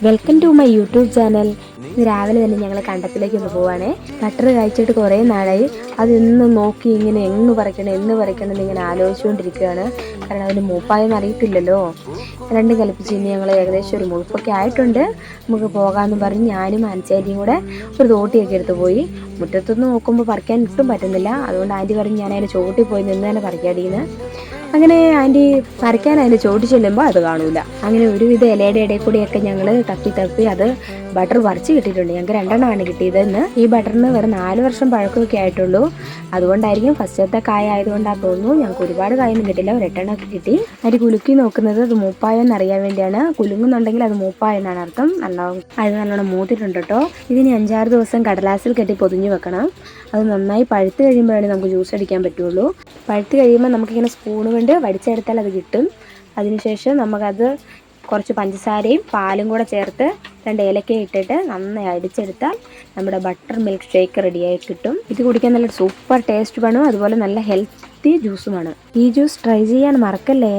Welcome to my YouTube channel. ഇന്ന് രാവിലെ തന്നെ ഞങ്ങൾ കണ്ടത്തിലേക്ക് ഒന്ന് പോവാണേ. ബട്ടർ കഴിച്ചിട്ട് കുറേ നാളായി. അതെന്നും നോക്കി ഇങ്ങനെ എന്ന് പറിക്കണം എന്ന് ഇങ്ങനെ ആലോചിച്ചുകൊണ്ടിരിക്കുകയാണ്. കാരണം അതിന് മൂപ്പായെന്ന് അറിയത്തില്ലല്ലോ. രണ്ടും കൽപ്പിച്ച് ഇനി ഞങ്ങൾ ഏകദേശം ഒരു മുഴുപ്പൊക്കെ ആയിട്ടുണ്ട്, നമുക്ക് പോകാമെന്ന് പറഞ്ഞ് ഞാനും ആൻസിയും കൂടെ ഒരു തോട്ടിയൊക്കെ എടുത്ത് പോയി. മുറ്റത്തുനിന്ന് നോക്കുമ്പോൾ പറിക്കാൻ ഒട്ടും പറ്റുന്നില്ല. അതുകൊണ്ട് ആൻറ്റി പറഞ്ഞ് ഞാൻ അതിൻ്റെ ചോട്ടിൽ പോയി നിന്ന് തന്നെ പറിക്കാടീന്ന്. അങ്ങനെ ആൻറ്റി പറിക്കാൻ അതിൻ്റെ ചോട്ടി ചെല്ലുമ്പോൾ അത് കാണൂല. അങ്ങനെ ഒരുവിധ ഇലയുടെ ഇടയിൽ കൂടിയൊക്കെ ഞങ്ങൾ തപ്പി അത് ബട്ടർ പറിച്ച് കിട്ടിയിട്ടുണ്ട്. ഞങ്ങൾക്ക് 2 കിട്ടിയത്. ഇന്ന് ഈ ബട്ടറിന് വെറും 4 വർഷം പഴക്കമൊക്കെ ആയിട്ടുള്ളൂ. അതുകൊണ്ടായിരിക്കും ഫസ്റ്റത്തെ കായ ആയതുകൊണ്ടാണ് തോന്നുന്നു ഞങ്ങൾക്ക് ഒരുപാട് കായൊന്നും കിട്ടില്ല, ഒരു 8 കിട്ടി. അതിൽ കുലുക്കി നോക്കുന്നത് അത് മൂപ്പായെന്ന് അറിയാൻ വേണ്ടിയാണ്. കുലുങ്ങുന്നുണ്ടെങ്കിൽ അത് മൂപ്പായെന്നാണ് അർത്ഥം. അത് നല്ലോണം മൂത്തിട്ടുണ്ട് കേട്ടോ. ഇതിന് 5-6 ദിവസം കടലാസിൽ കെട്ടി പൊതിഞ്ഞ് വെക്കണം. അത് നന്നായി പഴുത്ത് കഴിയുമ്പോഴാണ് നമുക്ക് ജ്യൂസ് അടിക്കാൻ പറ്റുള്ളൂ. പഴുത്ത് കഴിയുമ്പോൾ നമുക്കിങ്ങനെ സ്പൂൺ കൊണ്ട് വടിച്ചെടുത്താൽ അത് കിട്ടും. അതിനുശേഷം നമുക്കത് കുറച്ച് പഞ്ചസാരയും പാലും കൂടെ ചേർത്ത് 2 ഏലക്ക ഇട്ടിട്ട് നന്നായി അടിച്ചെടുത്താൽ നമ്മുടെ ബട്ടർ മിൽക്ക് ഷേക്ക് റെഡിയായി കിട്ടും. ഇത് കുടിക്കാൻ നല്ല സൂപ്പർ ടേസ്റ്റ് വേണം, അതുപോലെ നല്ല ഹെൽത്തി ജ്യൂസുമാണ്. ഈ ജ്യൂസ് ട്രൈ ചെയ്യാൻ മറക്കല്ലേ.